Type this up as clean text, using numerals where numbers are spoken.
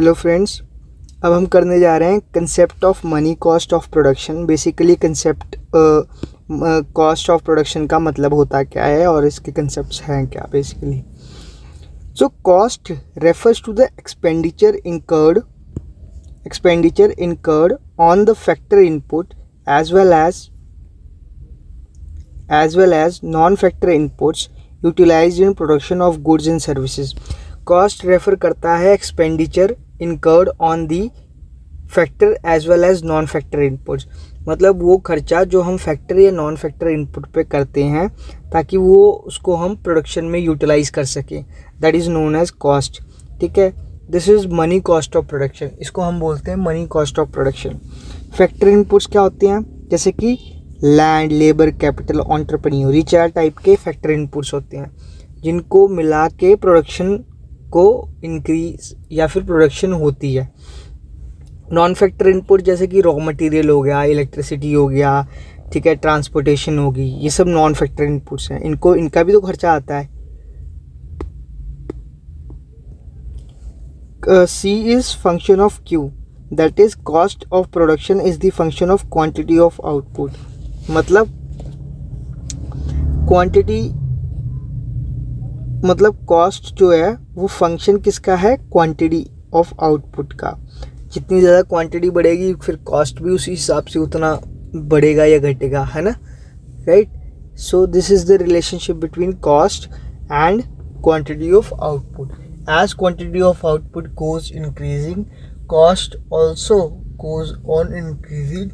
Hello friends, अब हम करने जा रहे हैं concept of money cost of production. Basically concept cost of production का मतलब होता क्या है और इसके कंसेप्ट्स हैं क्या basically. So cost refers to the expenditure incurred on the factor input as well as non-factor inputs utilized in production of goods and services. Cost refer करता है expenditure incurred on the factor as well as non factor inputs, मतलब वो खर्चा जो हम factor या non factor input पे करते हैं ताकि वो उसको हम प्रोडक्शन में यूटिलाइज कर सकें, that is known as cost. ठीक है, this is money cost of production, इसको हम बोलते हैं money cost of production. Factor inputs क्या होते हैं, जैसे कि लैंड, लेबर, कैपिटल, एंटरप्रेन्योर, ये 4 टाइप के फैक्टर इनपुट्स होते हैं जिनको मिला के प्रोडक्शन को इंक्रीज या फिर प्रोडक्शन होती है। नॉन फैक्टर इनपुट जैसे कि रॉ मटेरियल हो गया, इलेक्ट्रिसिटी हो गया, ठीक है, ट्रांसपोर्टेशन होगी, ये सब नॉन फैक्टर इनपुट्स हैं, इनका भी तो खर्चा आता है। C is function of Q, that is cost of production is the function of quantity of output. मतलब कॉस्ट जो है वो फंक्शन किसका है, क्वांटिटी ऑफ आउटपुट का। जितनी ज़्यादा क्वांटिटी बढ़ेगी फिर कॉस्ट भी उसी हिसाब से उतना बढ़ेगा या घटेगा, है ना, right. So this is the relationship between cost and quantity of output. As quantity of output goes increasing, cost also goes on increasing.